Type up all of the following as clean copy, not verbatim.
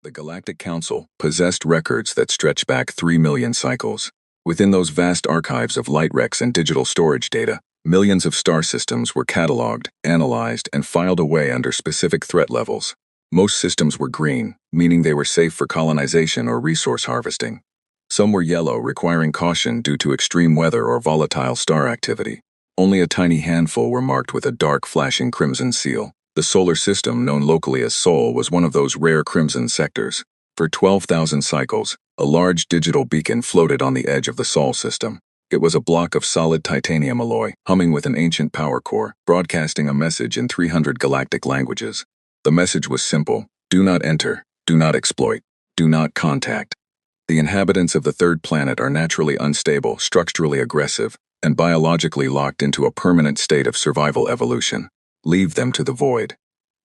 The Galactic Council possessed records that stretch back 3 million cycles. Within those vast archives of light wrecks and digital storage data, millions of star systems were cataloged, analyzed, and filed away under specific threat levels. Most systems were green, meaning they were safe for colonization or resource harvesting. Some were yellow, requiring caution due to extreme weather or volatile star activity. Only a tiny handful were marked with a dark, flashing crimson seal. The solar system, known locally as Sol, was one of those rare crimson sectors. For 12,000 cycles, a large digital beacon floated on the edge of the Sol system. It was a block of solid titanium alloy, humming with an ancient power core, broadcasting a message in 300 galactic languages. The message was simple: do not enter, do not exploit, do not contact. The inhabitants of the third planet are naturally unstable, structurally aggressive, and biologically locked into a permanent state of survival evolution. Leave them to the void.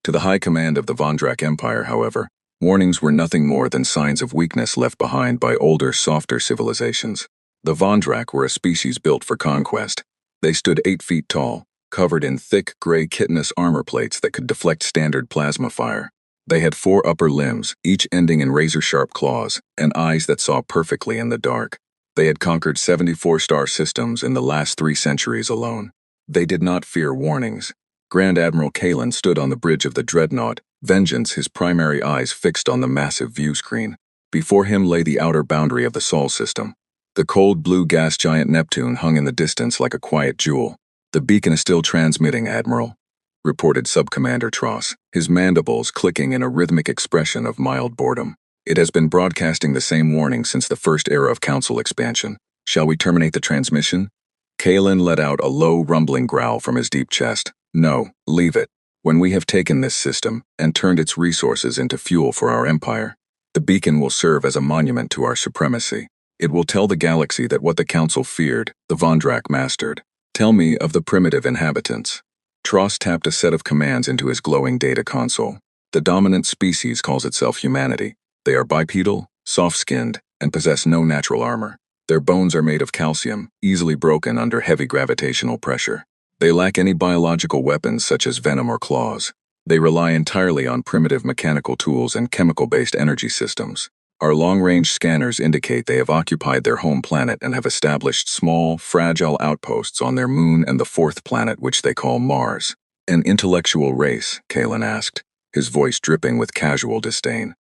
To the high command of the Vondrak Empire, however, warnings were nothing more than signs of weakness left behind by older, softer civilizations. The Vondrak were a species built for conquest. They stood 8 feet tall, covered in thick, gray chitinous armor plates that could deflect standard plasma fire. They had 4 upper limbs, each ending in razor-sharp claws, and eyes that saw perfectly in the dark. They had conquered 74 star systems in the last 3 centuries alone. They did not fear warnings. Grand Admiral Kalen stood on the bridge of the Dreadnought, vengeance his primary eyes fixed on the massive view screen. Before him lay the outer boundary of the Sol system. The cold blue gas giant Neptune hung in the distance like a quiet jewel. "The beacon is still transmitting, Admiral," reported Subcommander Tross, his mandibles clicking in a rhythmic expression of mild boredom. "It has been broadcasting the same warning since the first era of Council expansion. Shall we terminate the transmission?" Kalen let out a low, rumbling growl from his deep chest. "No, leave it. When we have taken this system and turned its resources into fuel for our empire, the beacon will serve as a monument to our supremacy. It will tell the galaxy that what the Council feared, the Vondrak mastered. Tell me of the primitive inhabitants." Tross tapped a set of commands into his glowing data console. "The dominant species calls itself humanity. They are bipedal, soft-skinned, and possess no natural armor. Their bones are made of calcium, easily broken under heavy gravitational pressure. They lack any biological weapons such as venom or claws. They rely entirely on primitive mechanical tools and chemical-based energy systems. Our long-range scanners indicate they have occupied their home planet and have established small, fragile outposts on their moon and the 4th planet, which they call Mars." "An intellectual race?" Kalen asked, his voice dripping with casual disdain.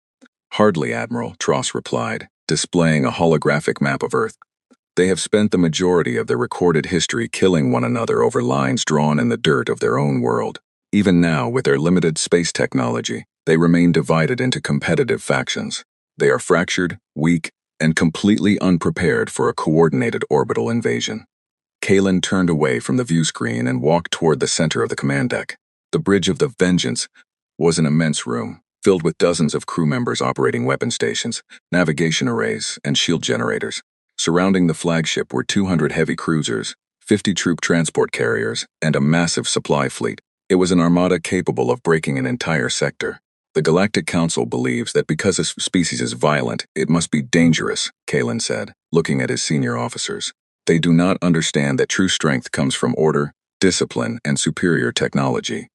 "Hardly, Admiral," Tross replied, displaying a holographic map of Earth. "They have spent the majority of their recorded history killing one another over lines drawn in the dirt of their own world. Even now, with their limited space technology, they remain divided into competitive factions. They are fractured, weak, and completely unprepared for a coordinated orbital invasion." Kalen turned away from the view screen and walked toward the center of the command deck. The bridge of the Vengeance was an immense room, filled with dozens of crew members operating weapon stations, navigation arrays, and shield generators. Surrounding the flagship were 200 heavy cruisers, 50 troop transport carriers, and a massive supply fleet. It was an armada capable of breaking an entire sector. "The Galactic Council believes that because a species is violent, it must be dangerous," Kalen said, looking at his senior officers. "They do not understand that true strength comes from order, discipline, and superior technology.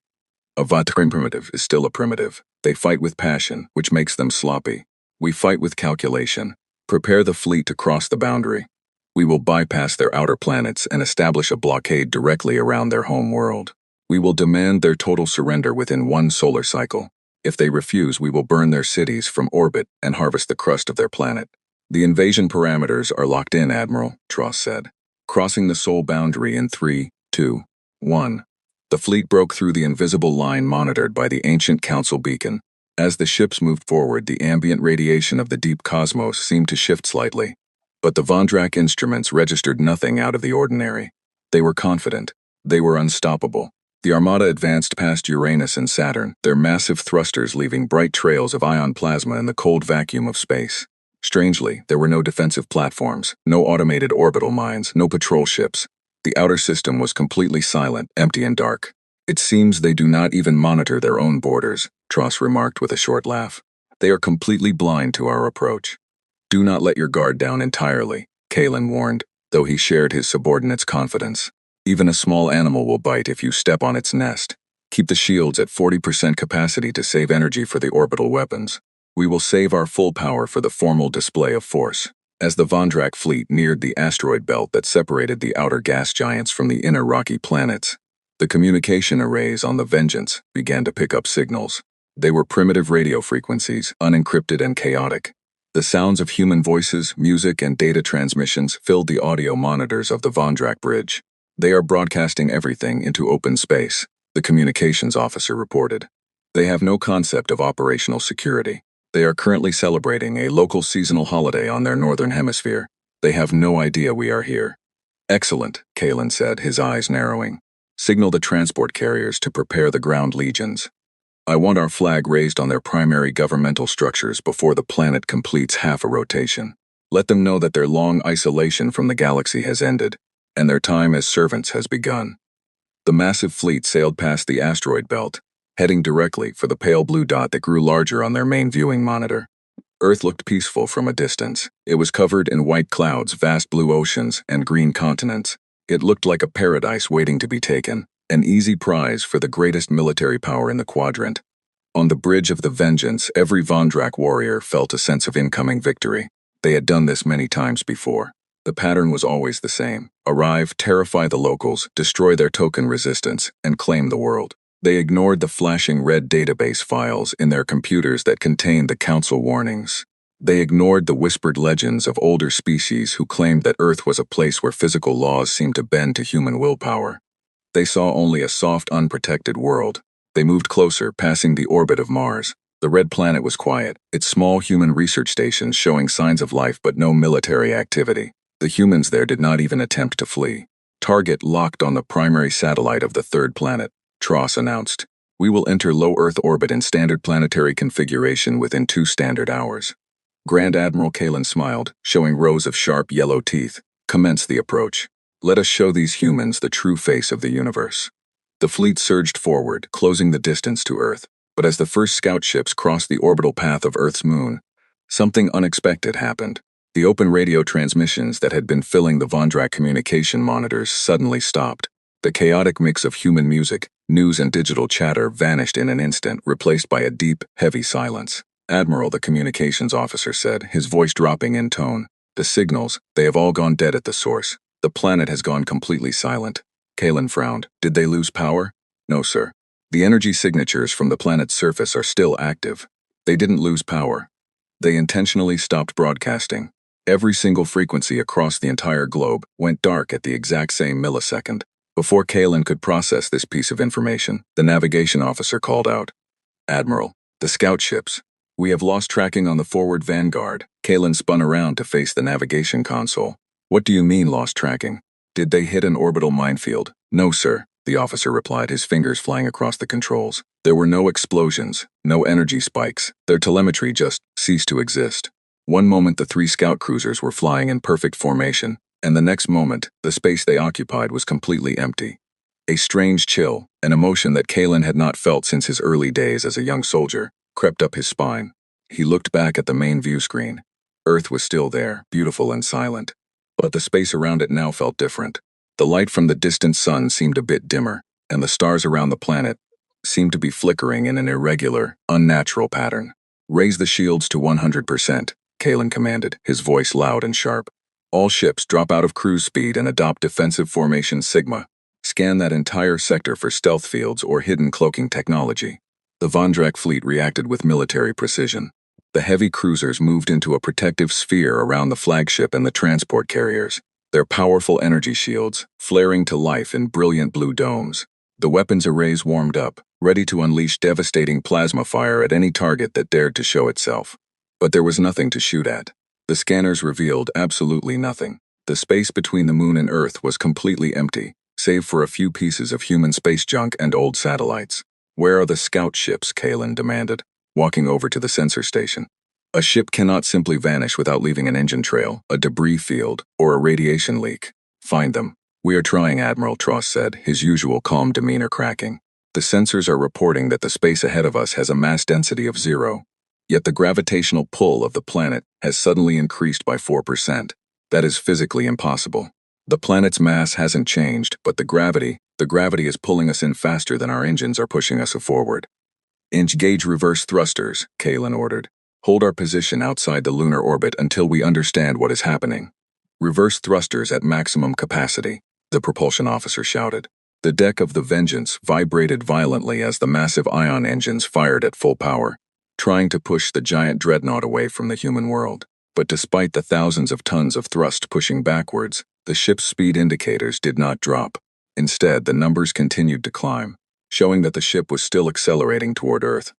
A Vatran primitive is still a primitive. They fight with passion, which makes them sloppy. We fight with calculation. Prepare the fleet to cross the boundary. We will bypass their outer planets and establish a blockade directly around their home world. We will demand their total surrender within 1 solar cycle. If they refuse, we will burn their cities from orbit and harvest the crust of their planet." "The invasion parameters are locked in, Admiral," Tross said. "Crossing the Sol boundary in 3, 2, 1. The fleet broke through the invisible line monitored by the ancient Council beacon. As the ships moved forward, the ambient radiation of the deep cosmos seemed to shift slightly. But the Vondrak instruments registered nothing out of the ordinary. They were confident. They were unstoppable. The Armada advanced past Uranus and Saturn, their massive thrusters leaving bright trails of ion plasma in the cold vacuum of space. Strangely, there were no defensive platforms, no automated orbital mines, no patrol ships. The outer system was completely silent, empty and dark. "It seems they do not even monitor their own borders," Tross remarked with a short laugh. "They are completely blind to our approach." "Do not let your guard down entirely," Kalen warned, though he shared his subordinate's confidence. "Even a small animal will bite if you step on its nest. Keep the shields at 40% capacity to save energy for the orbital weapons." We will save our full power for the formal display of force. As the Vondrak fleet neared the asteroid belt that separated the outer gas giants from the inner rocky planets, the communication arrays on the Vengeance began to pick up signals. They were primitive radio frequencies, unencrypted and chaotic. The sounds of human voices, music, and data transmissions filled the audio monitors of the Vondrak bridge. They are broadcasting everything into open space, the communications officer reported. They have no concept of operational security. They are currently celebrating a local seasonal holiday on their northern hemisphere. They have no idea we are here. Excellent, Kalen said, his eyes narrowing. Signal the transport carriers to prepare the ground legions. I want our flag raised on their primary governmental structures before the planet completes half a rotation. Let them know that their long isolation from the galaxy has ended, and their time as servants has begun. The massive fleet sailed past the asteroid belt, heading directly for the pale blue dot that grew larger on their main viewing monitor. Earth looked peaceful from a distance. It was covered in white clouds, vast blue oceans, and green continents. It looked like a paradise waiting to be taken, an easy prize for the greatest military power in the quadrant. On the bridge of the Vengeance, every Vondrak warrior felt a sense of incoming victory. They had done this many times before. The pattern was always the same. Arrive, terrify the locals, destroy their token resistance, and claim the world. They ignored the flashing red database files in their computers that contained the Council warnings. They ignored the whispered legends of older species who claimed that Earth was a place where physical laws seemed to bend to human willpower. They saw only a soft, unprotected world. They moved closer, passing the orbit of Mars. The red planet was quiet, its small human research stations showing signs of life but no military activity. The humans there did not even attempt to flee. Target locked on the primary satellite of the third planet. Tross announced, "We will enter low Earth orbit in standard planetary configuration within 2 standard hours." Grand Admiral Kalen smiled, showing rows of sharp yellow teeth. "Commence the approach. Let us show these humans the true face of the universe." The fleet surged forward, closing the distance to Earth. But as the first scout ships crossed the orbital path of Earth's moon, something unexpected happened. The open radio transmissions that had been filling the Vondrak communication monitors suddenly stopped. The chaotic mix of human music, news, and digital chatter vanished in an instant, replaced by a deep, heavy silence. "Admiral," the communications officer said, his voice dropping in tone. "The signals, they have all gone dead at the source. The planet has gone completely silent." Kalen frowned. "Did they lose power?" "No, sir. The energy signatures from the planet's surface are still active. They didn't lose power. They intentionally stopped broadcasting. Every single frequency across the entire globe went dark at the exact same millisecond." Before Kalen could process this piece of information, the navigation officer called out, "Admiral, the scout ships. We have lost tracking on the forward vanguard." Kalen spun around to face the navigation console. "What do you mean lost tracking? Did they hit an orbital minefield?" "No, sir," the officer replied, his fingers flying across the controls. "There were no explosions, no energy spikes. Their telemetry just ceased to exist. One moment the 3 scout cruisers were flying in perfect formation, and the next moment, the space they occupied was completely empty." A strange chill, an emotion that Kalen had not felt since his early days as a young soldier, crept up his spine. He looked back at the main view screen. Earth was still there, beautiful and silent. But the space around it now felt different. The light from the distant sun seemed a bit dimmer, and the stars around the planet seemed to be flickering in an irregular, unnatural pattern. "Raise the shields to 100%, Kalen commanded, his voice loud and sharp. "All ships drop out of cruise speed and adopt defensive formation Sigma. Scan that entire sector for stealth fields or hidden cloaking technology." The Vondrak fleet reacted with military precision. The heavy cruisers moved into a protective sphere around the flagship and the transport carriers, their powerful energy shields flaring to life in brilliant blue domes. The weapons arrays warmed up, ready to unleash devastating plasma fire at any target that dared to show itself. But there was nothing to shoot at. The scanners revealed absolutely nothing. The space between the moon and Earth was completely empty, save for a few pieces of human space junk and old satellites. "Where are the scout ships?" Kalen demanded, walking over to the sensor station. "A ship cannot simply vanish without leaving an engine trail, a debris field, or a radiation leak. Find them." "We are trying," Admiral Tross said, his usual calm demeanor cracking. "The sensors are reporting that the space ahead of us has a mass density of 0. Yet the gravitational pull of the planet has suddenly increased by 4%. That is physically impossible. The planet's mass hasn't changed, but the gravity is pulling us in faster than our engines are pushing us forward." "Engage reverse thrusters," Kalen ordered. Hold our position outside the lunar orbit until we understand what is happening. Reverse thrusters at maximum capacity, the propulsion officer shouted. The deck of the Vengeance vibrated violently as the massive ion engines fired at full power, trying to push the giant dreadnought away from the human world. But despite the thousands of tons of thrust pushing backwards, the ship's speed indicators did not drop. Instead, the numbers continued to climb, showing that the ship was still accelerating toward Earth.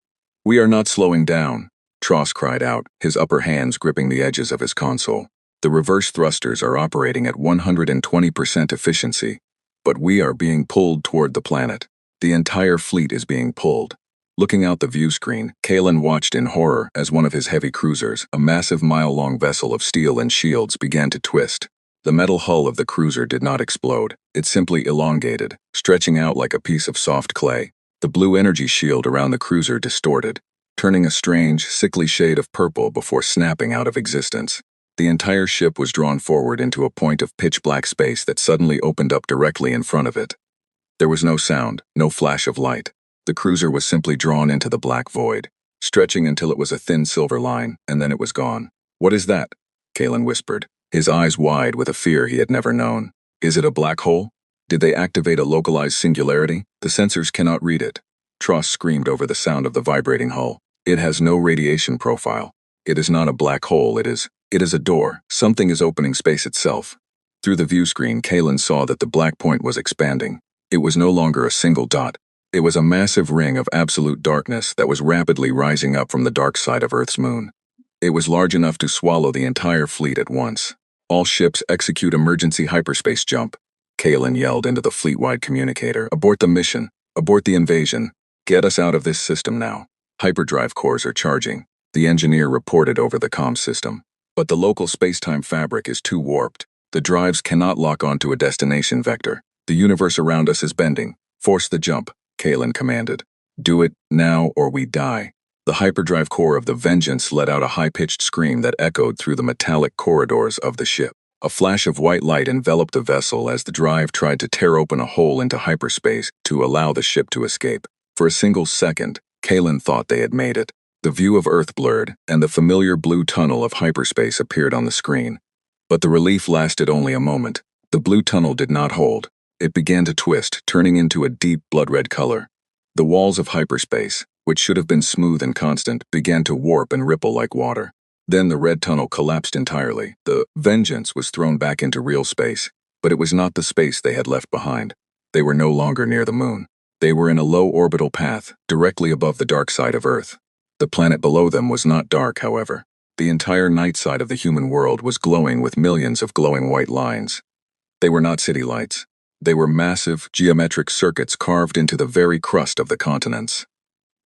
"We are not slowing down," Tross cried out, his upper hands gripping the edges of his console. "The reverse thrusters are operating at 120% efficiency, but we are being pulled toward the planet. The entire fleet is being pulled." Looking out the view screen, Kalen watched in horror as one of his heavy cruisers, a massive mile-long vessel of steel and shields, began to twist. The metal hull of the cruiser did not explode. It simply elongated, stretching out like a piece of soft clay. The blue energy shield around the cruiser distorted, turning a strange, sickly shade of purple before snapping out of existence. The entire ship was drawn forward into a point of pitch-black space that suddenly opened up directly in front of it. There was no sound, no flash of light. The cruiser was simply drawn into the black void, stretching until it was a thin silver line, and then it was gone. "What is that?" Kalen whispered, his eyes wide with a fear he had never known. "Is it a black hole? Did they activate a localized singularity? The sensors cannot read it." Tross screamed over the sound of the vibrating hull. "It has no radiation profile. It is not a black hole, it is a door. Something is opening space itself." Through the view screen, Kalen saw that the black point was expanding. It was no longer a single dot. It was a massive ring of absolute darkness that was rapidly rising up from the dark side of Earth's moon. It was large enough to swallow the entire fleet at once. "All ships execute emergency hyperspace jump," Kalen yelled into the fleet-wide communicator. "Abort the mission. Abort the invasion. Get us out of this system now. Hyperdrive cores are charging," the engineer reported over the comm system. "But the local space-time fabric is too warped. The drives cannot lock onto a destination vector. The universe around us is bending. Force the jump," Kalen commanded. "Do it now or we die." The hyperdrive core of the Vengeance let out a high-pitched scream that echoed through the metallic corridors of the ship. A flash of white light enveloped the vessel as the drive tried to tear open a hole into hyperspace to allow the ship to escape. For a single second, Kalen thought they had made it. The view of Earth blurred, and the familiar blue tunnel of hyperspace appeared on the screen. But the relief lasted only a moment. The blue tunnel did not hold. It began to twist, turning into a deep blood-red color. The walls of hyperspace, which should have been smooth and constant, began to warp and ripple like water. Then the red tunnel collapsed entirely. The Vengeance was thrown back into real space, but it was not the space they had left behind. They were no longer near the moon. They were in a low orbital path, directly above the dark side of Earth. The planet below them was not dark, however. The entire night side of the human world was glowing with millions of glowing white lines. They were not city lights. They were massive, geometric circuits carved into the very crust of the continents.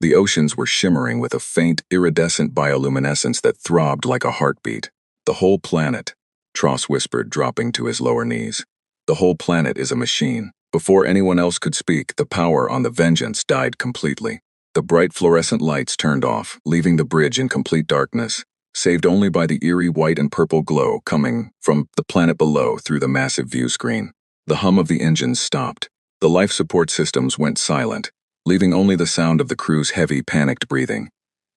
The oceans were shimmering with a faint, iridescent bioluminescence that throbbed like a heartbeat. "The whole planet," Tross whispered, dropping to his lower knees. "The whole planet is a machine." Before anyone else could speak, the power on the Vengeance died completely. The bright fluorescent lights turned off, leaving the bridge in complete darkness, saved only by the eerie white and purple glow coming from the planet below through the massive view screen. The hum of the engines stopped. The life support systems went silent, leaving only the sound of the crew's heavy, panicked breathing.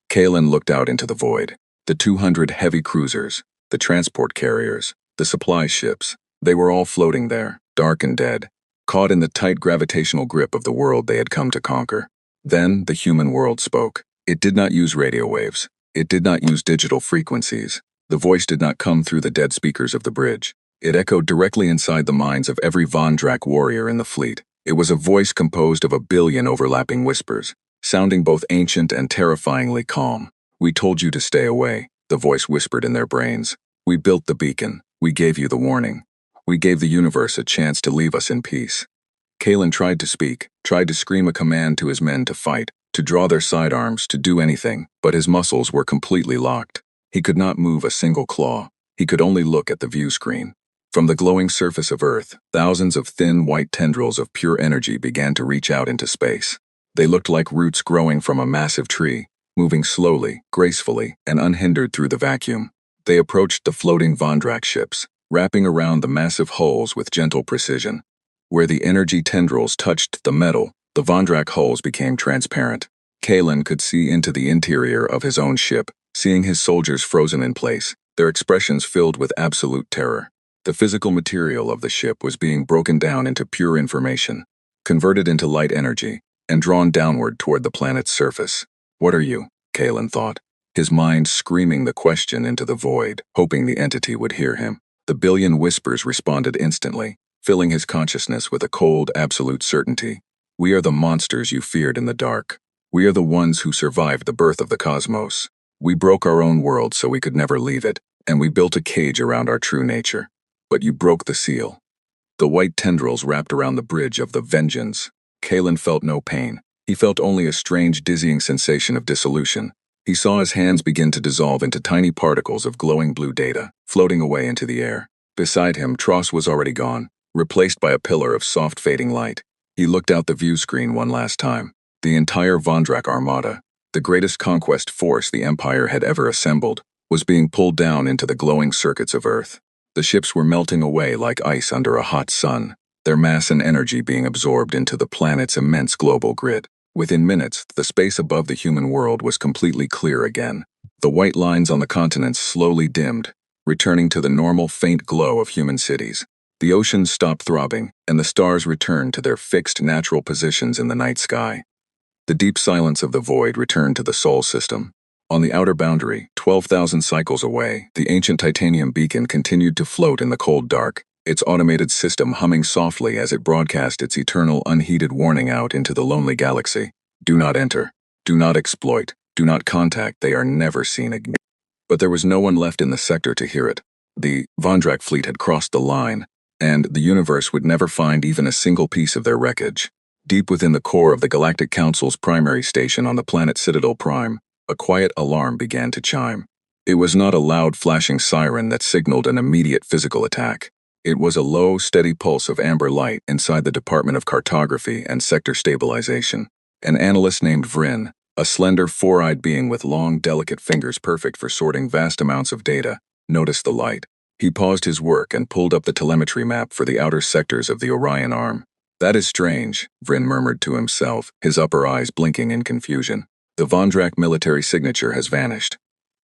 Kalen looked out into the void. The 200 heavy cruisers, the transport carriers, the supply ships, they were all floating there, dark and dead, caught in the tight gravitational grip of the world they had come to conquer. Then the human world spoke. It did not use radio waves. It did not use digital frequencies. The voice did not come through the dead speakers of the bridge. It echoed directly inside the minds of every Von Drack warrior in the fleet. It was a voice composed of a billion overlapping whispers, sounding both ancient and terrifyingly calm. "We told you to stay away," the voice whispered in their brains. "We built the beacon. We gave you the warning. We gave the universe a chance to leave us in peace." Kalen tried to speak, tried to scream a command to his men to fight, to draw their sidearms, to do anything, but his muscles were completely locked. He could not move a single claw. He could only look at the view screen. From the glowing surface of Earth, thousands of thin white tendrils of pure energy began to reach out into space. They looked like roots growing from a massive tree, moving slowly, gracefully, and unhindered through the vacuum. They approached the floating Von Drack ships, wrapping around the massive hulls with gentle precision. Where the energy tendrils touched the metal, the Von Drack hulls became transparent. Kalen could see into the interior of his own ship, seeing his soldiers frozen in place, their expressions filled with absolute terror. The physical material of the ship was being broken down into pure information, converted into light energy, and drawn downward toward the planet's surface. What are you? Kalen thought, his mind screaming the question into the void, hoping the entity would hear him. The billion whispers responded instantly, filling his consciousness with a cold, absolute certainty. We are the monsters you feared in the dark. We are the ones who survived the birth of the cosmos. We broke our own world so we could never leave it, and we built a cage around our true nature. But you broke the seal. The white tendrils wrapped around the bridge of the vengeance. Kalen felt no pain. He felt only a strange, dizzying sensation of dissolution. He saw his hands begin to dissolve into tiny particles of glowing blue data, floating away into the air. Beside him, Tross was already gone, replaced by a pillar of soft fading light. He looked out the view screen one last time. The entire Vondrak Armada, the greatest conquest force the Empire had ever assembled, was being pulled down into the glowing circuits of Earth. The ships were melting away like ice under a hot sun, their mass and energy being absorbed into the planet's immense global grid. Within minutes, the space above the human world was completely clear again. The white lines on the continents slowly dimmed, returning to the normal faint glow of human cities. The oceans stopped throbbing, and the stars returned to their fixed natural positions in the night sky. The deep silence of the void returned to the Sol system. On the outer boundary, 12,000 cycles away, the ancient titanium beacon continued to float in the cold dark, its automated system humming softly as it broadcast its eternal unheeded warning out into the lonely galaxy. Do not enter. Do not exploit. Do not contact. They are never seen again. But there was no one left in the sector to hear it. The Vondrak fleet had crossed the line, and the universe would never find even a single piece of their wreckage. Deep within the core of the Galactic Council's primary station on the planet Citadel Prime, a quiet alarm began to chime. It was not a loud flashing siren that signaled an immediate physical attack. It was a low, steady pulse of amber light inside the Department of Cartography and Sector Stabilization. An analyst named Vryn, a slender, four-eyed being with long, delicate fingers perfect for sorting vast amounts of data, noticed the light. He paused his work and pulled up the telemetry map for the outer sectors of the Orion Arm. That is strange, Vryn murmured to himself, his upper eyes blinking in confusion. The Vondrak military signature has vanished.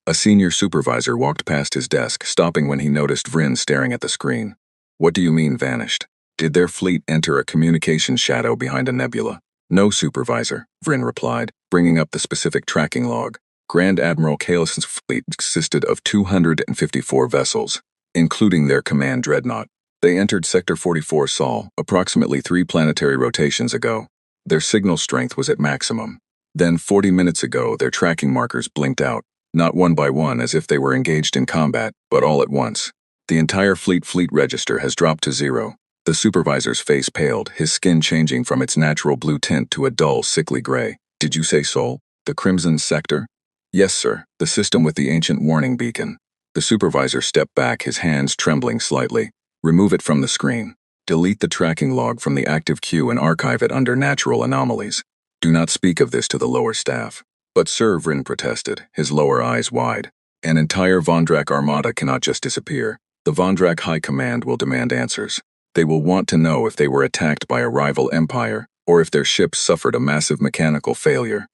A senior supervisor walked past his desk, stopping when he noticed Vryn staring at the screen. What do you mean vanished? Did their fleet enter a communication shadow behind a nebula? No, supervisor, Vryn replied, bringing up the specific tracking log. Grand Admiral Kalason's fleet consisted of 254 vessels, including their command dreadnought. They entered Sector 44 Sol approximately 3 planetary rotations ago. Their signal strength was at maximum. Then 40 minutes ago, their tracking markers blinked out, not one by one as if they were engaged in combat, but all at once. The entire fleet register has dropped to 0. The supervisor's face paled, his skin changing from its natural blue tint to a dull, sickly gray. Did you say Sol? The Crimson Sector? Yes, sir, the system with the ancient warning beacon. The supervisor stepped back, his hands trembling slightly. Remove it from the screen. Delete the tracking log from the active queue and archive it under natural anomalies. Do not speak of this to the lower staff. But Sir, Vryn protested, his lower eyes wide. An entire Vondrak Armada cannot just disappear. The Vondrak High Command will demand answers. They will want to know if they were attacked by a rival empire, or if their ships suffered a massive mechanical failure.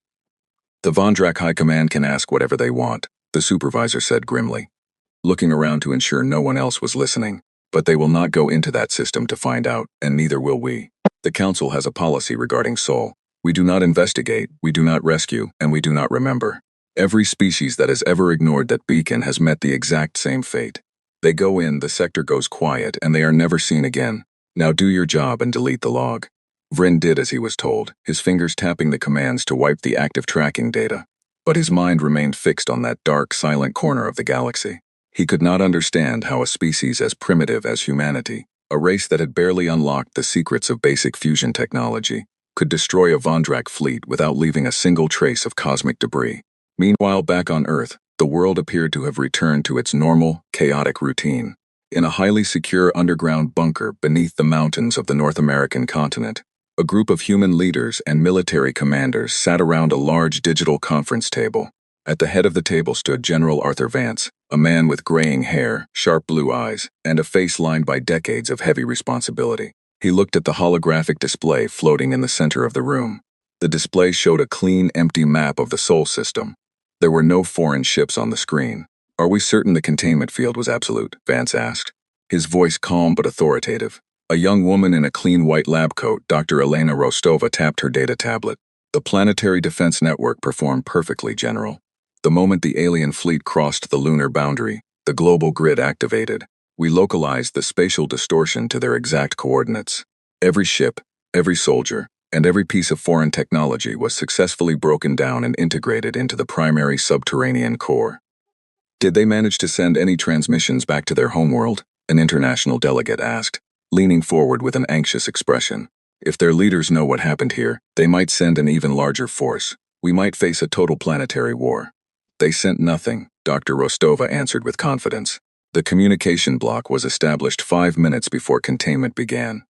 The Vondrak High Command can ask whatever they want, the supervisor said grimly, looking around to ensure no one else was listening. But they will not go into that system to find out, and neither will we. The Council has a policy regarding Sol. We do not investigate, we do not rescue, and we do not remember. Every species that has ever ignored that beacon has met the exact same fate. They go in, the sector goes quiet, and they are never seen again. Now do your job and delete the log. Vryn did as he was told, his fingers tapping the commands to wipe the active tracking data. But his mind remained fixed on that dark, silent corner of the galaxy. He could not understand how a species as primitive as humanity, a race that had barely unlocked the secrets of basic fusion technology, could destroy a Vondrak fleet without leaving a single trace of cosmic debris. Meanwhile, back on Earth, the world appeared to have returned to its normal, chaotic routine. In a highly secure underground bunker beneath the mountains of the North American continent, a group of human leaders and military commanders sat around a large digital conference table. At the head of the table stood General Arthur Vance, a man with graying hair, sharp blue eyes, and a face lined by decades of heavy responsibility. He looked at the holographic display floating in the center of the room. The display showed a clean, empty map of the Sol system. There were no foreign ships on the screen. Are we certain the containment field was absolute? Vance asked, his voice calm but authoritative. A young woman in a clean white lab coat, Dr. Elena Rostova, tapped her data tablet. The Planetary Defense Network performed perfectly, General. The moment the alien fleet crossed the lunar boundary, the global grid activated. We localized the spatial distortion to their exact coordinates. Every ship, every soldier, and every piece of foreign technology was successfully broken down and integrated into the primary subterranean core. Did they manage to send any transmissions back to their homeworld? An international delegate asked, leaning forward with an anxious expression. If their leaders know what happened here, they might send an even larger force. We might face a total planetary war. They sent nothing, Dr. Rostova answered with confidence. The communication block was established 5 minutes before containment began.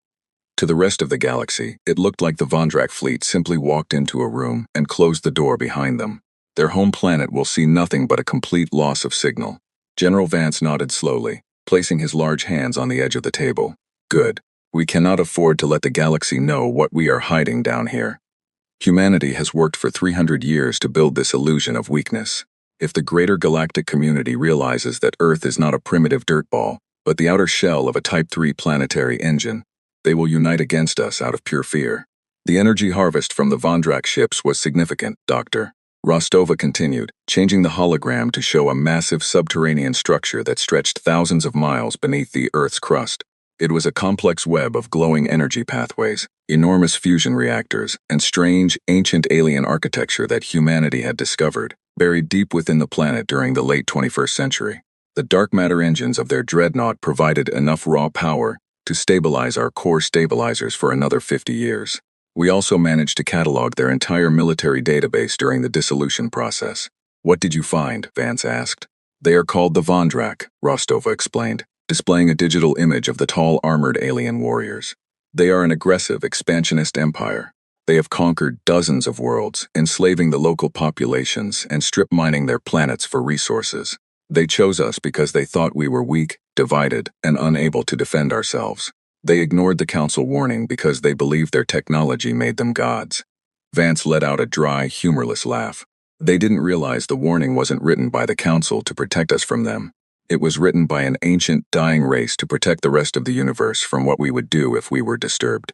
To the rest of the galaxy, it looked like the Vondrak fleet simply walked into a room and closed the door behind them. Their home planet will see nothing but a complete loss of signal. General Vance nodded slowly, placing his large hands on the edge of the table. Good. We cannot afford to let the galaxy know what we are hiding down here. Humanity has worked for 300 years to build this illusion of weakness. If the greater galactic community realizes that Earth is not a primitive dirtball, but the outer shell of a Type 3 planetary engine, they will unite against us out of pure fear. The energy harvest from the Vondrak ships was significant, Dr. Rostova continued, changing the hologram to show a massive subterranean structure that stretched thousands of miles beneath the Earth's crust. It was a complex web of glowing energy pathways, enormous fusion reactors, and strange, ancient alien architecture that humanity had discovered, buried deep within the planet during the late 21st century. The dark matter engines of their dreadnought provided enough raw power to stabilize our core stabilizers for another 50 years. We also managed to catalog their entire military database during the dissolution process. What did you find? Vance asked. They are called the Vondrak, Rostova explained, displaying a digital image of the tall armored alien warriors. They are an aggressive, expansionist empire. They have conquered dozens of worlds, enslaving the local populations and strip mining their planets for resources. They chose us because they thought we were weak, divided, and unable to defend ourselves. They ignored the council warning because they believed their technology made them gods. Vance let out a dry, humorless laugh. They didn't realize the warning wasn't written by the council to protect us from them. It was written by an ancient, dying race to protect the rest of the universe from what we would do if we were disturbed.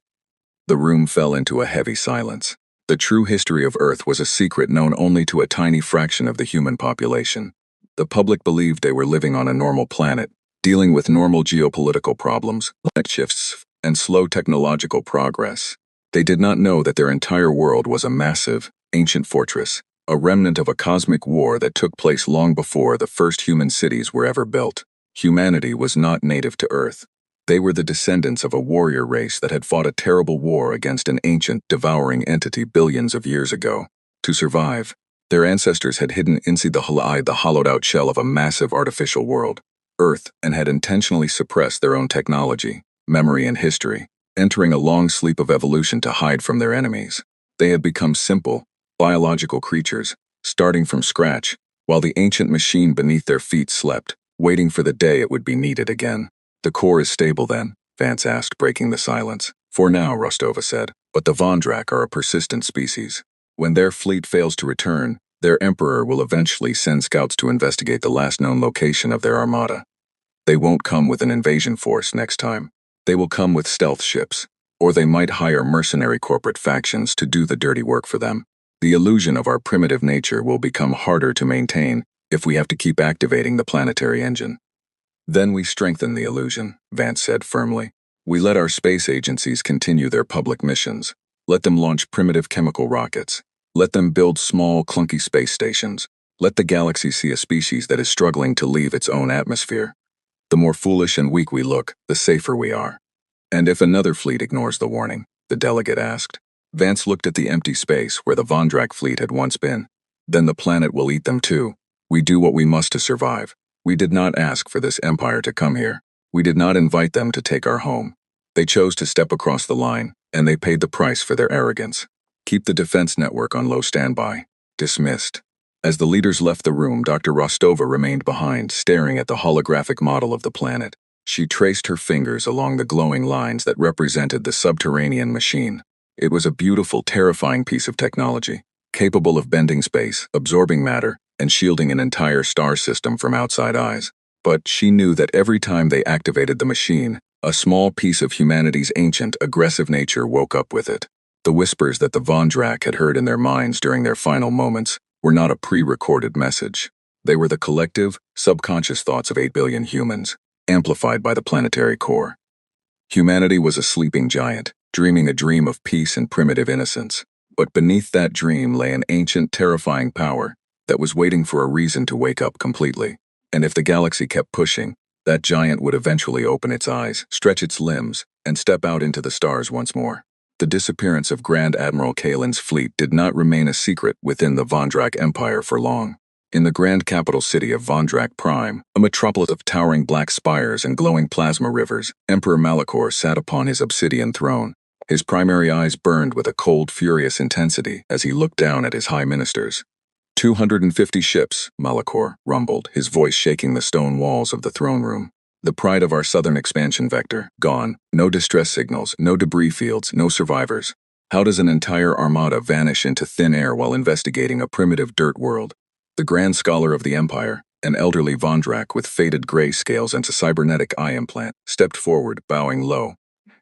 The room fell into a heavy silence. The true history of Earth was a secret known only to a tiny fraction of the human population. The public believed they were living on a normal planet, dealing with normal geopolitical problems, shifts, and slow technological progress. They did not know that their entire world was a massive, ancient fortress, a remnant of a cosmic war that took place long before the first human cities were ever built. Humanity was not native to Earth. They were the descendants of a warrior race that had fought a terrible war against an ancient, devouring entity billions of years ago. To survive, their ancestors had hidden inside the hollowed-out shell of a massive artificial world, Earth, and had intentionally suppressed their own technology, memory, and history, entering a long sleep of evolution to hide from their enemies. They had become simple, biological creatures, starting from scratch, while the ancient machine beneath their feet slept, waiting for the day it would be needed again. The core is stable then, Vance asked, breaking the silence. For now, Rostova said, but the Vondrak are a persistent species. When their fleet fails to return, their emperor will eventually send scouts to investigate the last known location of their armada. They won't come with an invasion force next time. They will come with stealth ships, or they might hire mercenary corporate factions to do the dirty work for them. The illusion of our primitive nature will become harder to maintain if we have to keep activating the planetary engine. Then we strengthen the illusion, Vance said firmly. We let our space agencies continue their public missions. Let them launch primitive chemical rockets. Let them build small, clunky space stations. Let the galaxy see a species that is struggling to leave its own atmosphere. The more foolish and weak we look, the safer we are. And if another fleet ignores the warning, the delegate asked. Vance looked at the empty space where the Vondrak fleet had once been. Then the planet will eat them too. We do what we must to survive. We did not ask for this empire to come here. We did not invite them to take our home. They chose to step across the line, and they paid the price for their arrogance. Keep the defense network on low standby. Dismissed. As the leaders left the room, Dr. Rostova remained behind, staring at the holographic model of the planet. She traced her fingers along the glowing lines that represented the subterranean machine. It was a beautiful, terrifying piece of technology, capable of bending space, absorbing matter, and shielding an entire star system from outside eyes. But she knew that every time they activated the machine, a small piece of humanity's ancient, aggressive nature woke up with it. The whispers that the Vondrak had heard in their minds during their final moments were not a pre-recorded message. They were the collective, subconscious thoughts of 8 billion humans, amplified by the planetary core. Humanity was a sleeping giant, dreaming a dream of peace and primitive innocence. But beneath that dream lay an ancient, terrifying power that was waiting for a reason to wake up completely. And if the galaxy kept pushing, that giant would eventually open its eyes, stretch its limbs, and step out into the stars once more. The disappearance of Grand Admiral Kalen's fleet did not remain a secret within the Vondrak Empire for long. In the grand capital city of Vondrak Prime, a metropolis of towering black spires and glowing plasma rivers, Emperor Malachor sat upon his obsidian throne. His primary eyes burned with a cold, furious intensity as he looked down at his high ministers. 250 ships, Malachor rumbled, his voice shaking the stone walls of the throne room. The pride of our southern expansion vector, gone. No distress signals, no debris fields, no survivors. How does an entire armada vanish into thin air while investigating a primitive dirt world? The Grand Scholar of the Empire, an elderly Vondrak with faded gray scales and a cybernetic eye implant, stepped forward, bowing low.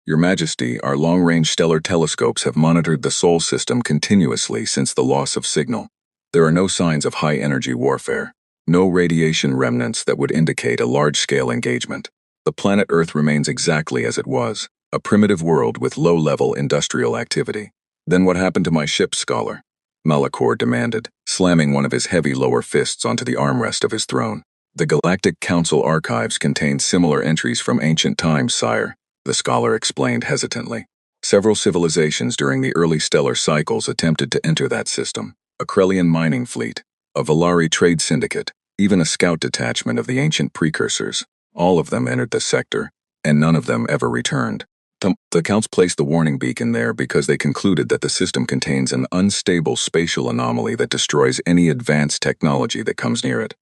Your Majesty, our long-range stellar telescopes have monitored the Sol system continuously since the loss of signal. There are no signs of high-energy warfare. No radiation remnants that would indicate a large-scale engagement. The planet Earth remains exactly as it was, a primitive world with low-level industrial activity. Then what happened to my ship, Scholar? Malachor demanded, slamming one of his heavy lower fists onto the armrest of his throne. The Galactic Council archives contain similar entries from ancient times, sire, the scholar explained hesitantly. Several civilizations during the early stellar cycles attempted to enter that system. A Krellian mining fleet, a Valari trade syndicate, even a scout detachment of the ancient precursors. All of them entered the sector, and none of them ever returned. The Counts placed the warning beacon there because they concluded that the system contains an unstable spatial anomaly that destroys any advanced technology that comes near it.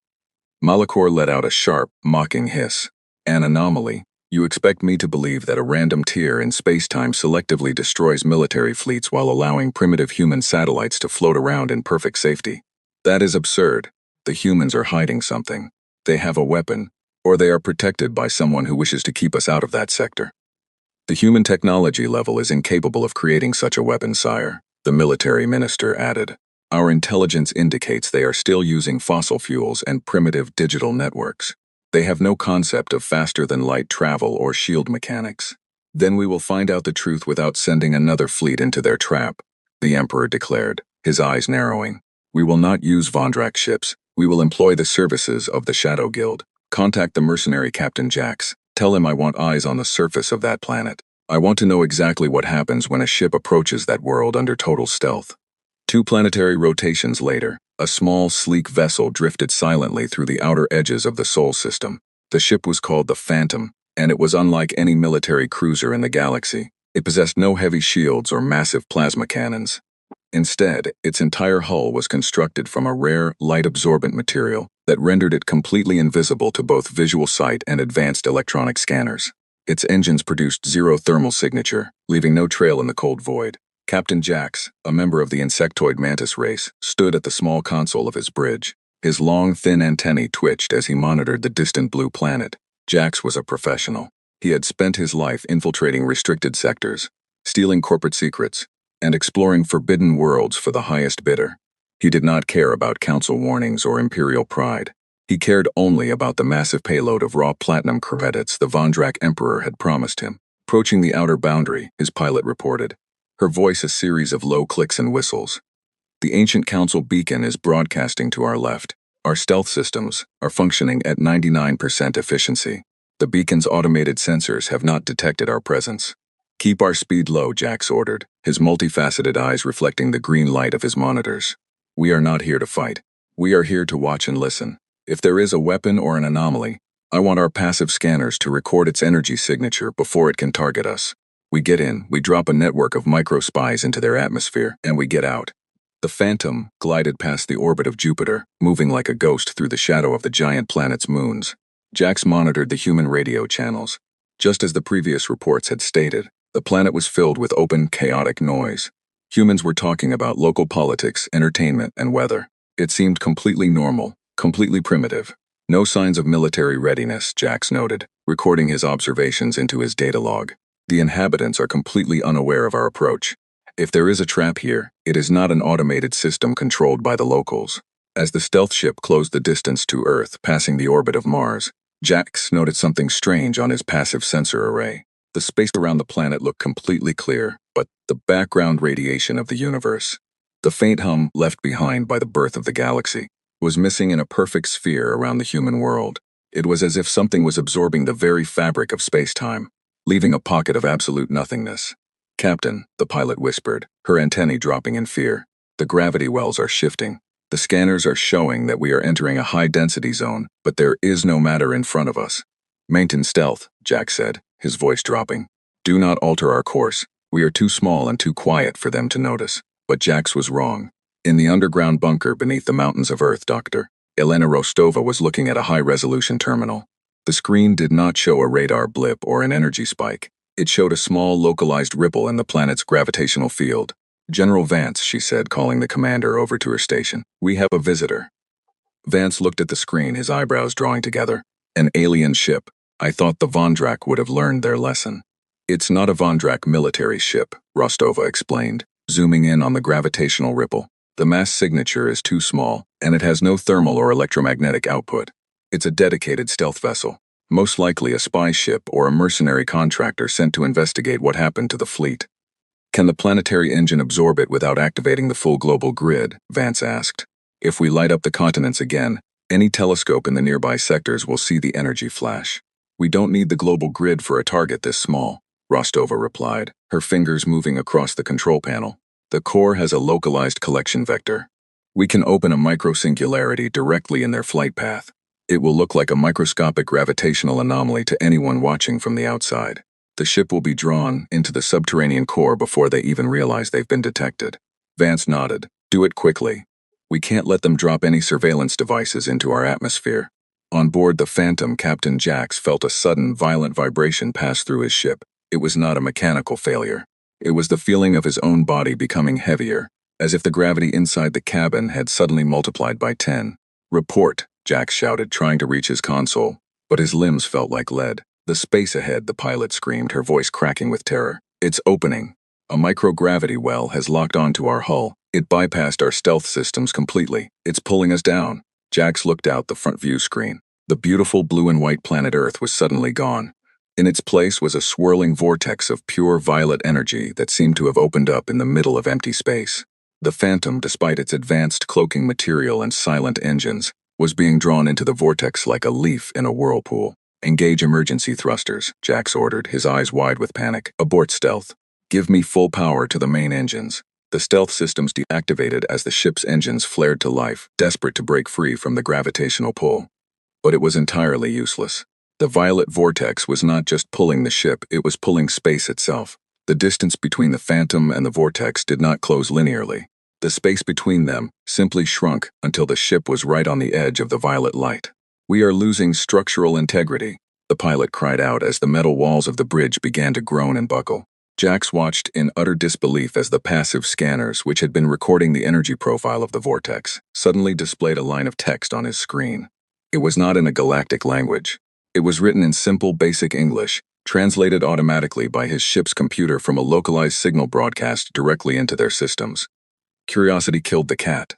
Malachor let out a sharp, mocking hiss. An anomaly? You expect me to believe that a random tier in space-time selectively destroys military fleets while allowing primitive human satellites to float around in perfect safety? That is absurd. The humans are hiding something. They have a weapon, or they are protected by someone who wishes to keep us out of that sector. The human technology level is incapable of creating such a weapon, sire, the military minister added. Our intelligence indicates they are still using fossil fuels and primitive digital networks. They have no concept of faster-than-light travel or shield mechanics. Then we will find out the truth without sending another fleet into their trap, the Emperor declared, his eyes narrowing. We will not use Vondrak ships. We will employ the services of the Shadow Guild. Contact the mercenary Captain Jax. Tell him I want eyes on the surface of that planet. I want to know exactly what happens when a ship approaches that world under total stealth. 2 planetary rotations later, a small, sleek vessel drifted silently through the outer edges of the Sol system. The ship was called the Phantom, and it was unlike any military cruiser in the galaxy. It possessed no heavy shields or massive plasma cannons. Instead, its entire hull was constructed from a rare, light-absorbent material that rendered it completely invisible to both visual sight and advanced electronic scanners. Its engines produced zero thermal signature, leaving no trail in the cold void. Captain Jax, a member of the insectoid mantis race, stood at the small console of his bridge. His long, thin antennae twitched as he monitored the distant blue planet. Jax was a professional. He had spent his life infiltrating restricted sectors, stealing corporate secrets, and exploring forbidden worlds for the highest bidder. He did not care about council warnings or imperial pride. He cared only about the massive payload of raw platinum credits the Vondrak Emperor had promised him. Approaching the outer boundary, his pilot reported, her voice a series of low clicks and whistles. The ancient council beacon is broadcasting to our left. Our stealth systems are functioning at 99% efficiency. The beacon's automated sensors have not detected our presence. Keep our speed low, Jax ordered, his multifaceted eyes reflecting the green light of his monitors. We are not here to fight. We are here to watch and listen. If there is a weapon or an anomaly, I want our passive scanners to record its energy signature before it can target us. We get in, we drop a network of micro-spies into their atmosphere, and we get out. The Phantom glided past the orbit of Jupiter, moving like a ghost through the shadow of the giant planet's moons. Jax monitored the human radio channels. Just as the previous reports had stated, the planet was filled with open, chaotic noise. Humans were talking about local politics, entertainment, and weather. It seemed completely normal, completely primitive. No signs of military readiness, Jax noted, recording his observations into his data log. The inhabitants are completely unaware of our approach. If there is a trap here, it is not an automated system controlled by the locals. As the stealth ship closed the distance to Earth, passing the orbit of Mars, Jax noted something strange on his passive sensor array. The space around the planet looked completely clear, but the background radiation of the universe, the faint hum left behind by the birth of the galaxy, was missing in a perfect sphere around the human world. It was as if something was absorbing the very fabric of space-time, leaving a pocket of absolute nothingness. "Captain," the pilot whispered, her antennae dropping in fear. "The gravity wells are shifting. The scanners are showing that we are entering a high-density zone, but there is no matter in front of us." "Maintain stealth," Jax said, his voice dropping. "Do not alter our course. We are too small and too quiet for them to notice." But Jax was wrong. In the underground bunker beneath the mountains of Earth, Dr. Elena Rostova was looking at a high-resolution terminal. The screen did not show a radar blip or an energy spike. It showed a small, localized ripple in the planet's gravitational field. "General Vance," she said, calling the commander over to her station. "We have a visitor." Vance looked at the screen, his eyebrows drawing together. "An alien ship. I thought the Vondrak would have learned their lesson." "It's not a Vondrak military ship," Rostova explained, zooming in on the gravitational ripple. "The mass signature is too small, and it has no thermal or electromagnetic output. It's a dedicated stealth vessel, most likely a spy ship or a mercenary contractor sent to investigate what happened to the fleet." "Can the planetary engine absorb it without activating the full global grid?" Vance asked. "If we light up the continents again, any telescope in the nearby sectors will see the energy flash." "We don't need the global grid for a target this small," Rostova replied, her fingers moving across the control panel. "The core has a localized collection vector. We can open a microsingularity directly in their flight path. It will look like a microscopic gravitational anomaly to anyone watching from the outside. The ship will be drawn into the subterranean core before they even realize they've been detected." Vance nodded. "Do it quickly. We can't let them drop any surveillance devices into our atmosphere." On board the Phantom, Captain Jax felt a sudden, violent vibration pass through his ship. It was not a mechanical failure. It was the feeling of his own body becoming heavier, as if the gravity inside the cabin had suddenly multiplied by 10. "Report," Jax shouted, trying to reach his console, but his limbs felt like lead. "The space ahead," the pilot screamed, her voice cracking with terror. "It's opening. A microgravity well has locked onto our hull. It bypassed our stealth systems completely. It's pulling us down." Jax looked out the front view screen. The beautiful blue and white planet Earth was suddenly gone. In its place was a swirling vortex of pure violet energy that seemed to have opened up in the middle of empty space. The Phantom, despite its advanced cloaking material and silent engines, was being drawn into the vortex like a leaf in a whirlpool. "Engage emergency thrusters," Jax ordered, his eyes wide with panic. "Abort stealth. Give me full power to the main engines." The stealth systems deactivated as the ship's engines flared to life, desperate to break free from the gravitational pull. But it was entirely useless. The violet vortex was not just pulling the ship, it was pulling space itself. The distance between the Phantom and the vortex did not close linearly. The space between them simply shrunk until the ship was right on the edge of the violet light. "We are losing structural integrity," the pilot cried out as the metal walls of the bridge began to groan and buckle. Jax watched in utter disbelief as the passive scanners, which had been recording the energy profile of the vortex, suddenly displayed a line of text on his screen. It was not in a galactic language. It was written in simple, basic English, translated automatically by his ship's computer from a localized signal broadcast directly into their systems. "Curiosity killed the cat."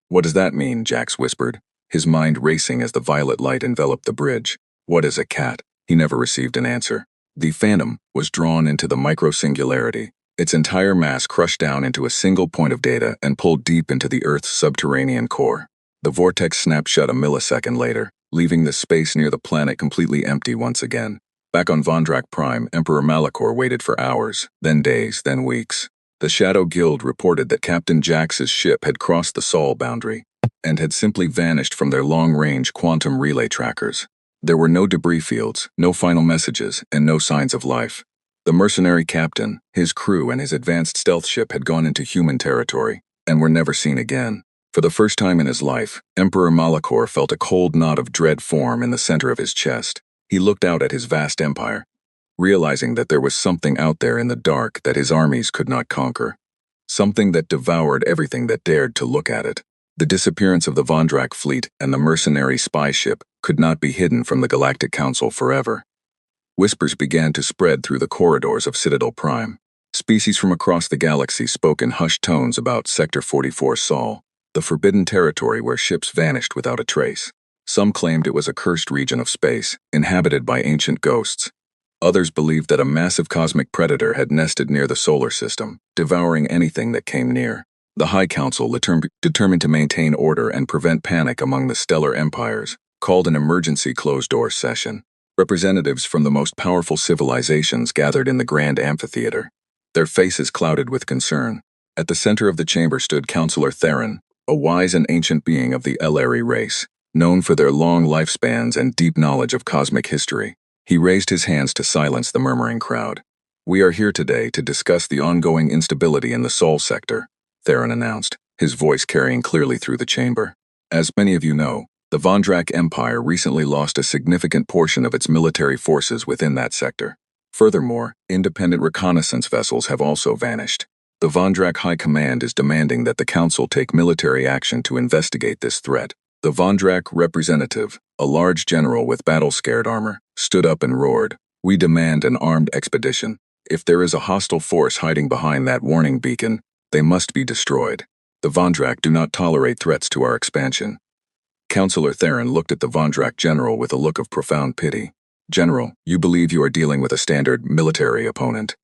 "What does that mean?" Jax whispered, his mind racing as the violet light enveloped the bridge. "What is a cat?" He never received an answer. The Phantom was drawn into the microsingularity, its entire mass crushed down into a single point of data and pulled deep into the Earth's subterranean core. The vortex snapped shut a millisecond later, leaving the space near the planet completely empty once again. Back on Vondrak Prime, Emperor Malachor waited for hours, then days, then weeks. The Shadow Guild reported that Captain Jax's ship had crossed the Sol boundary and had simply vanished from their long-range quantum relay trackers. There were no debris fields, no final messages, and no signs of life. The mercenary captain, his crew, and his advanced stealth ship had gone into human territory and were never seen again. For the first time in his life, Emperor Malachor felt a cold knot of dread form in the center of his chest. He looked out at his vast empire, realizing that there was something out there in the dark that his armies could not conquer. Something that devoured everything that dared to look at it. The disappearance of the Vondrak fleet and the mercenary spy ship could not be hidden from the Galactic Council forever. Whispers began to spread through the corridors of Citadel Prime. Species from across the galaxy spoke in hushed tones about Sector 44 Sol, the forbidden territory where ships vanished without a trace. Some claimed it was a cursed region of space, inhabited by ancient ghosts. Others believed that a massive cosmic predator had nested near the solar system, devouring anything that came near. The High Council, determined to maintain order and prevent panic among the stellar empires, called an emergency closed-door session. Representatives from the most powerful civilizations gathered in the Grand Amphitheater, their faces clouded with concern. At the center of the chamber stood Counselor Theron, a wise and ancient being of the Elari race, known for their long lifespans and deep knowledge of cosmic history. He raised his hands to silence the murmuring crowd. "We are here today to discuss the ongoing instability in the Sol sector," Theron announced, his voice carrying clearly through the chamber. "As many of you know, the Vondrak Empire recently lost a significant portion of its military forces within that sector. Furthermore, independent reconnaissance vessels have also vanished. The Vondrak High Command is demanding that the Council take military action to investigate this threat." The Vondrak representative, a large general with battle-scared armor, stood up and roared, "We demand an armed expedition. If there is a hostile force hiding behind that warning beacon, they must be destroyed. The Vondrak do not tolerate threats to our expansion." Counselor Theron looked at the Vondrak general with a look of profound pity. "General, you believe you are dealing with a standard military opponent.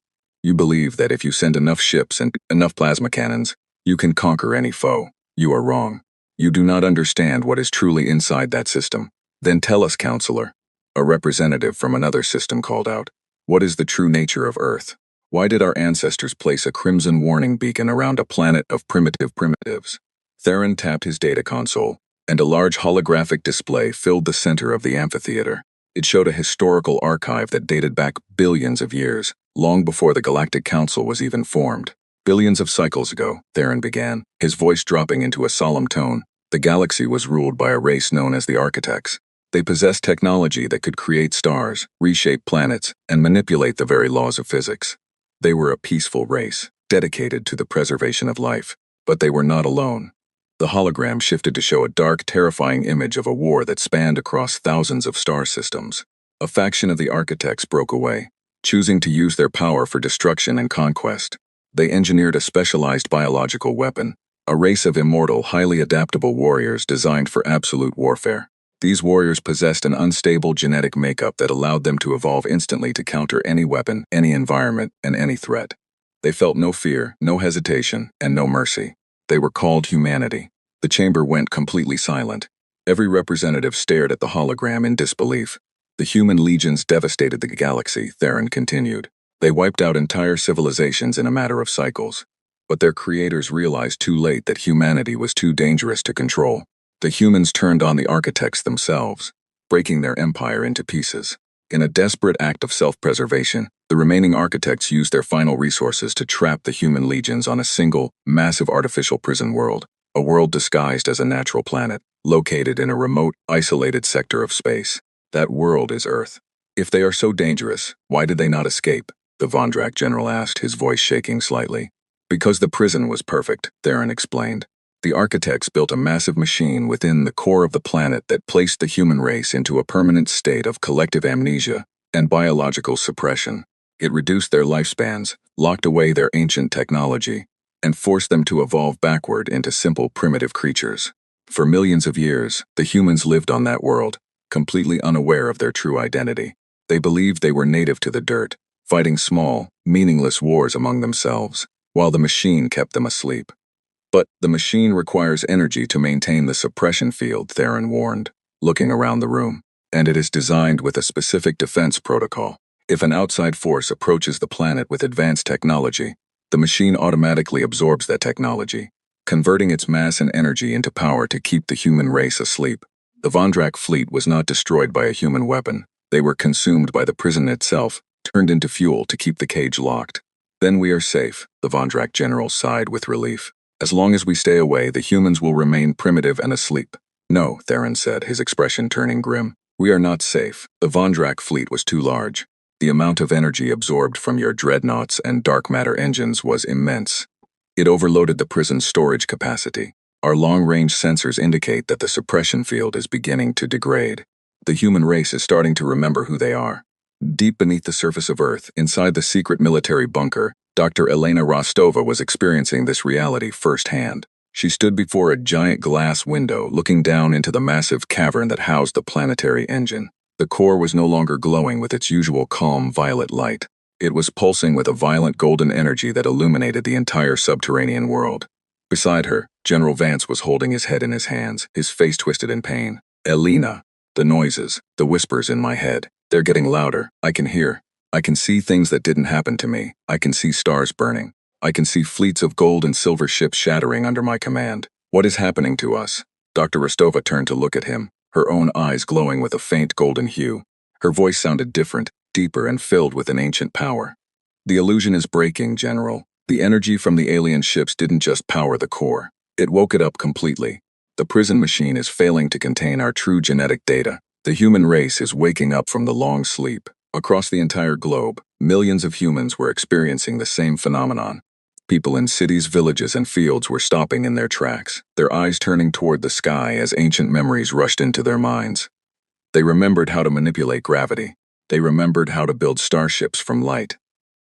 You believe that if you send enough ships and enough plasma cannons, you can conquer any foe. You are wrong. You do not understand what is truly inside that system." "Then tell us, Counselor," a representative from another system called out. "What is the true nature of Earth? Why did our ancestors place a crimson warning beacon around a planet of primitives?" Theron tapped his data console, and a large holographic display filled the center of the amphitheater. It showed a historical archive that dated back billions of years, long before the Galactic Council was even formed. "Billions of cycles ago," Theron began, his voice dropping into a solemn tone, "the galaxy was ruled by a race known as the Architects. They possessed technology that could create stars, reshape planets, and manipulate the very laws of physics. They were a peaceful race, dedicated to the preservation of life. But they were not alone." The hologram shifted to show a dark, terrifying image of a war that spanned across thousands of star systems. A faction of the Architects broke away, choosing to use their power for destruction and conquest. They engineered a specialized biological weapon, a race of immortal, highly adaptable warriors designed for absolute warfare. These warriors possessed an unstable genetic makeup that allowed them to evolve instantly to counter any weapon, any environment, and any threat. They felt no fear, no hesitation, and no mercy. They were called humanity. The chamber went completely silent. Every representative stared at the hologram in disbelief. "The human legions devastated the galaxy," Theron continued. "They wiped out entire civilizations in a matter of cycles. But their creators realized too late that humanity was too dangerous to control. The humans turned on the Architects themselves, breaking their empire into pieces. In a desperate act of self-preservation, the remaining Architects used their final resources to trap the human legions on a single, massive artificial prison world, a world disguised as a natural planet, located in a remote, isolated sector of space. That world is Earth. If they are so dangerous, why did they not escape?" the Vondrak general asked, his voice shaking slightly. "Because the prison was perfect," Theron explained. "The Architects built a massive machine within the core of the planet that placed the human race into a permanent state of collective amnesia and biological suppression. It reduced their lifespans, locked away their ancient technology, and forced them to evolve backward into simple primitive creatures. For millions of years, the humans lived on that world, completely unaware of their true identity. They believed they were native to the dirt, fighting small, meaningless wars among themselves, while the machine kept them asleep. But the machine requires energy to maintain the suppression field," Theron warned, looking around the room. "And it is designed with a specific defense protocol. If an outside force approaches the planet with advanced technology, the machine automatically absorbs that technology, converting its mass and energy into power to keep the human race asleep. The Vondrak fleet was not destroyed by a human weapon. They were consumed by the prison itself, turned into fuel to keep the cage locked. Then we are safe," the Vondrak general sighed with relief. "As long as we stay away, the humans will remain primitive and asleep." "No," Theron said, his expression turning grim. "We are not safe. The Vondrak fleet was too large. The amount of energy absorbed from your dreadnoughts and dark matter engines was immense. It overloaded the prison's storage capacity. Our long-range sensors indicate that the suppression field is beginning to degrade. The human race is starting to remember who they are. Deep beneath the surface of Earth, inside the secret military bunker, Dr. Elena Rostova was experiencing this reality firsthand. She stood before a giant glass window, looking down into the massive cavern that housed the planetary engine. The core was no longer glowing with its usual calm violet light. It was pulsing with a violent golden energy that illuminated the entire subterranean world. Beside her, General Vance was holding his head in his hands, his face twisted in pain. Elena, the noises, the whispers in my head, they're getting louder. I can hear. I can see things that didn't happen to me. I can see stars burning. I can see fleets of gold and silver ships shattering under my command. What is happening to us? Dr. Rostova turned to look at him, her own eyes glowing with a faint golden hue. Her voice sounded different, deeper, and filled with an ancient power. The illusion is breaking, General. The energy from the alien ships didn't just power the core. It woke it up completely. The prison machine is failing to contain our true genetic data. The human race is waking up from the long sleep. Across the entire globe, millions of humans were experiencing the same phenomenon. People in cities, villages, and fields were stopping in their tracks, their eyes turning toward the sky as ancient memories rushed into their minds. They remembered how to manipulate gravity. They remembered how to build starships from light.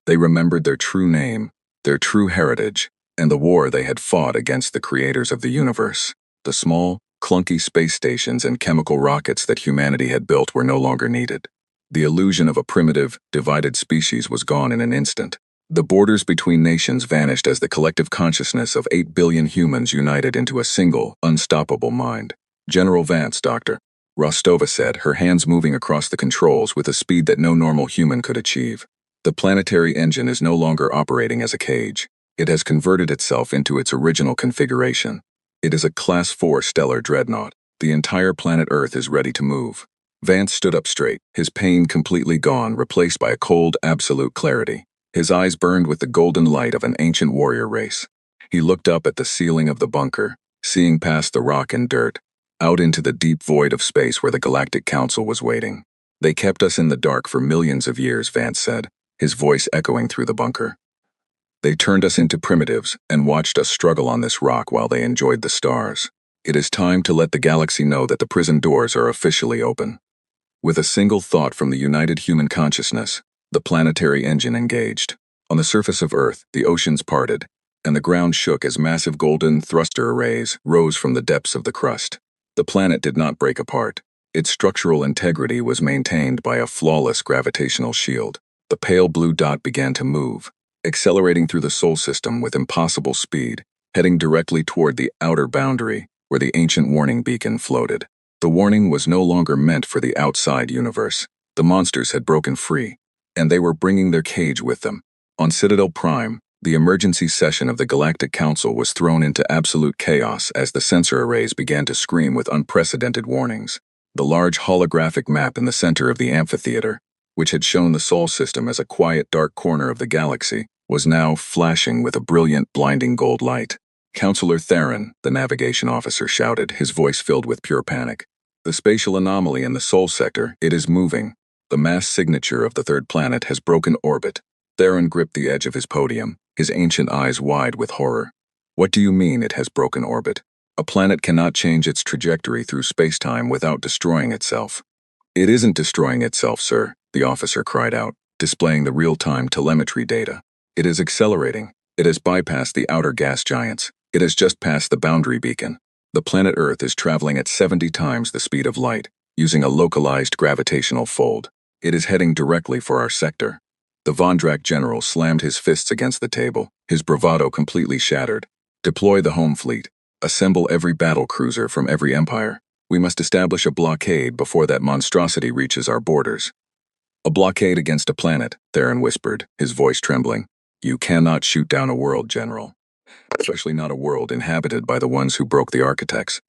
They remembered their true name, their true heritage, and the war they had fought against the creators of the universe. The small, clunky space stations and chemical rockets that humanity had built were no longer needed. The illusion of a primitive, divided species was gone in an instant. The borders between nations vanished as the collective consciousness of 8 billion humans united into a single, unstoppable mind. General Vance, Dr. Rostova said, her hands moving across the controls with a speed that no normal human could achieve. The planetary engine is no longer operating as a cage. It has converted itself into its original configuration. It is a Class 4 stellar dreadnought. The entire planet Earth is ready to move. Vance stood up straight, his pain completely gone, replaced by a cold, absolute clarity. His eyes burned with the golden light of an ancient warrior race. He looked up at the ceiling of the bunker, seeing past the rock and dirt, out into the deep void of space where the Galactic Council was waiting. They kept us in the dark for millions of years, Vance said, his voice echoing through the bunker. They turned us into primitives and watched us struggle on this rock while they enjoyed the stars. It is time to let the galaxy know that the prison doors are officially open. With a single thought from the united human consciousness, the planetary engine engaged. On the surface of Earth, the oceans parted, and the ground shook as massive golden thruster arrays rose from the depths of the crust. The planet did not break apart. Its structural integrity was maintained by a flawless gravitational shield. The pale blue dot began to move, accelerating through the Sol system with impossible speed, heading directly toward the outer boundary where the ancient warning beacon floated. The warning was no longer meant for the outside universe. The monsters had broken free, and they were bringing their cage with them. On Citadel Prime, the emergency session of the Galactic Council was thrown into absolute chaos as the sensor arrays began to scream with unprecedented warnings. The large holographic map in the center of the amphitheater, which had shown the Sol system as a quiet, dark corner of the galaxy, was now flashing with a brilliant, blinding gold light. Counselor Theron, the navigation officer, shouted, his voice filled with pure panic. The spatial anomaly in the Sol sector, it is moving. The mass signature of the third planet has broken orbit. Theron gripped the edge of his podium, his ancient eyes wide with horror. What do you mean it has broken orbit? A planet cannot change its trajectory through space-time without destroying itself. It isn't destroying itself, sir, the officer cried out, displaying the real-time telemetry data. It is accelerating. It has bypassed the outer gas giants. It has just passed the boundary beacon. The planet Earth is traveling at 70 times the speed of light, using a localized gravitational fold. It is heading directly for our sector. The Vondrak general slammed his fists against the table, his bravado completely shattered. Deploy the home fleet. Assemble every battle cruiser from every empire. We must establish a blockade before that monstrosity reaches our borders. A blockade against a planet, Theron whispered, his voice trembling. You cannot shoot down a world, General. Especially not a world inhabited by the ones who broke the architects.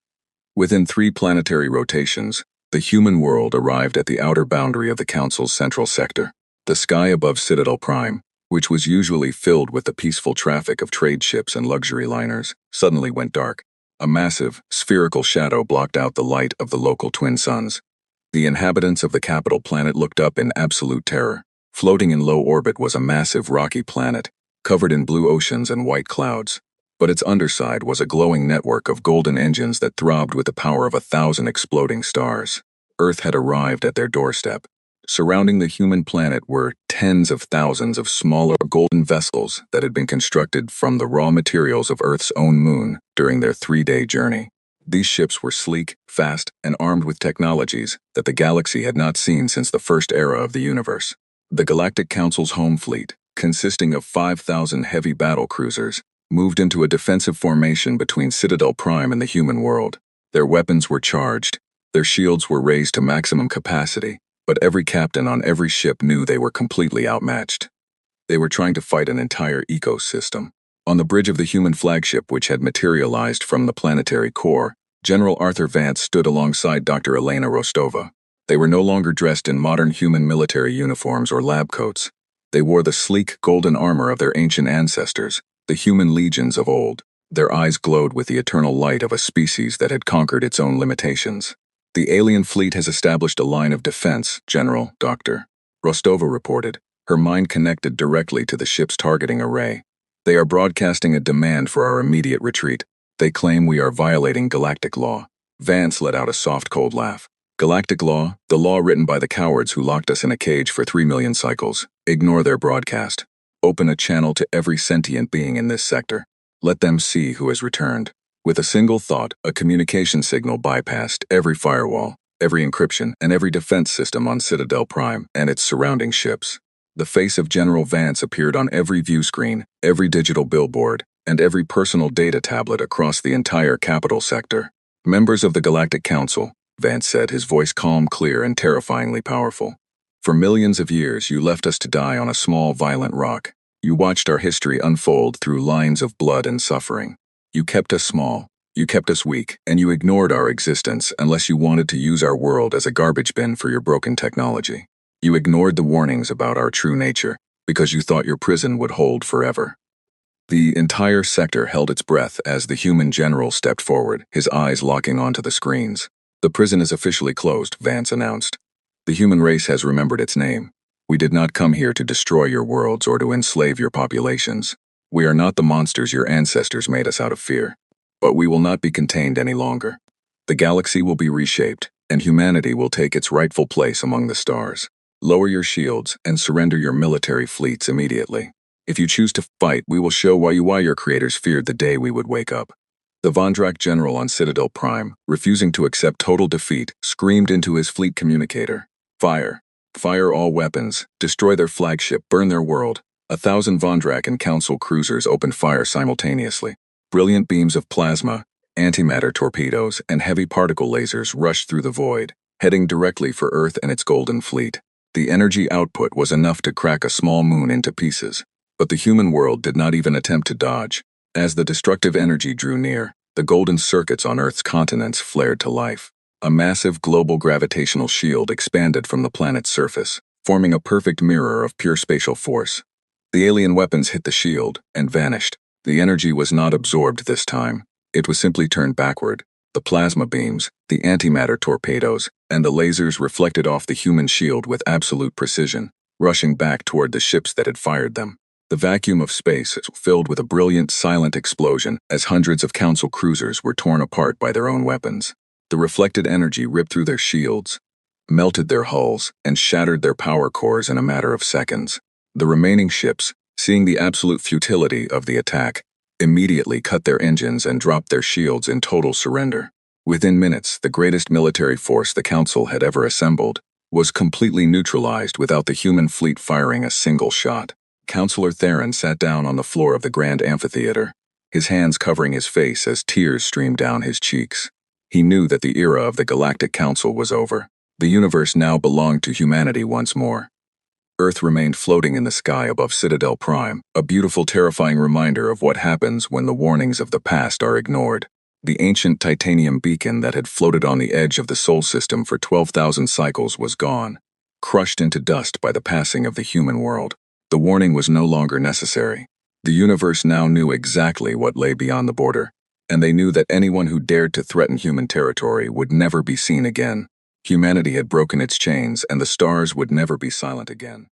Within 3 planetary rotations, the human world arrived at the outer boundary of the Council's central sector. The sky above Citadel Prime, which was usually filled with the peaceful traffic of trade ships and luxury liners, suddenly went dark. A massive, spherical shadow blocked out the light of the local twin suns. The inhabitants of the capital planet looked up in absolute terror. Floating in low orbit was a massive rocky planet, covered in blue oceans and white clouds. but its underside was a glowing network of golden engines that throbbed with the power of 1,000 exploding stars. Earth had arrived at their doorstep. Surrounding the human planet were tens of thousands of smaller golden vessels that had been constructed from the raw materials of Earth's own moon during their 3-day journey. These ships were sleek, fast, and armed with technologies that the galaxy had not seen since the first era of the universe. The Galactic Council's home fleet, consisting of 5,000 heavy battle cruisers, moved into a defensive formation between Citadel Prime and the human world. Their weapons were charged, their shields were raised to maximum capacity, but every captain on every ship knew they were completely outmatched. They were trying to fight an entire ecosystem. On the bridge of the human flagship, which had materialized from the planetary core, General Arthur Vance stood alongside Dr. Elena Rostova. They were no longer dressed in modern human military uniforms or lab coats. They wore the sleek golden armor of their ancient ancestors, the human legions of old. Their eyes glowed with the eternal light of a species that had conquered its own limitations. "The alien fleet has established a line of defense, General, Dr." Rostova reported, her mind connected directly to the ship's targeting array. "They are broadcasting a demand for our immediate retreat. They claim we are violating galactic law." Vance let out a soft, cold laugh. "Galactic law? The law written by the cowards who locked us in a cage for 3 million cycles. Ignore their broadcast. Open a channel to every sentient being in this sector. Let them see who has returned." With a single thought, a communication signal bypassed every firewall, every encryption, and every defense system on Citadel Prime and its surrounding ships. The face of General Vance appeared on every view screen, every digital billboard, and every personal data tablet across the entire capital sector. "Members of the Galactic Council," Vance said, his voice calm, clear, and terrifyingly powerful. "For millions of years, you left us to die on a small, violent rock. You watched our history unfold through lines of blood and suffering. You kept us small, you kept us weak, and you ignored our existence unless you wanted to use our world as a garbage bin for your broken technology. You ignored the warnings about our true nature because you thought your prison would hold forever." The entire sector held its breath as the human general stepped forward, his eyes locking onto the screens. "The prison is officially closed," Vance announced. "The human race has remembered its name. We did not come here to destroy your worlds or to enslave your populations. We are not the monsters your ancestors made us out of fear. But we will not be contained any longer. The galaxy will be reshaped, and humanity will take its rightful place among the stars. Lower your shields and surrender your military fleets immediately. If you choose to fight, we will show why your creators feared the day we would wake up." The Vondrak general on Citadel Prime, refusing to accept total defeat, screamed into his fleet communicator, "Fire! Fire all weapons, destroy their flagship, burn their world." 1,000 Vondrak and Council cruisers opened fire simultaneously. Brilliant beams of plasma, antimatter torpedoes, and heavy particle lasers rushed through the void, heading directly for Earth and its golden fleet. The energy output was enough to crack a small moon into pieces, but the human world did not even attempt to dodge. As the destructive energy drew near, the golden circuits on Earth's continents flared to life. A massive global gravitational shield expanded from the planet's surface, forming a perfect mirror of pure spatial force. The alien weapons hit the shield and vanished. The energy was not absorbed this time. It was simply turned backward. The plasma beams, the antimatter torpedoes, and the lasers reflected off the human shield with absolute precision, rushing back toward the ships that had fired them. The vacuum of space filled with a brilliant, silent explosion as hundreds of Council cruisers were torn apart by their own weapons. The reflected energy ripped through their shields, melted their hulls, and shattered their power cores in a matter of seconds. The remaining ships, seeing the absolute futility of the attack, immediately cut their engines and dropped their shields in total surrender. Within minutes, the greatest military force the Council had ever assembled was completely neutralized without the human fleet firing a single shot. Councillor Theron sat down on the floor of the Grand Amphitheater, his hands covering his face as tears streamed down his cheeks. He knew that the era of the Galactic Council was over. The universe now belonged to humanity once more. Earth remained floating in the sky above Citadel Prime, a beautiful, terrifying reminder of what happens when the warnings of the past are ignored. The ancient titanium beacon that had floated on the edge of the Sol system for 12,000 cycles was gone, crushed into dust by the passing of the human world. The warning was no longer necessary. The universe now knew exactly what lay beyond the border, and they knew that anyone who dared to threaten human territory would never be seen again. Humanity had broken its chains, and the stars would never be silent again.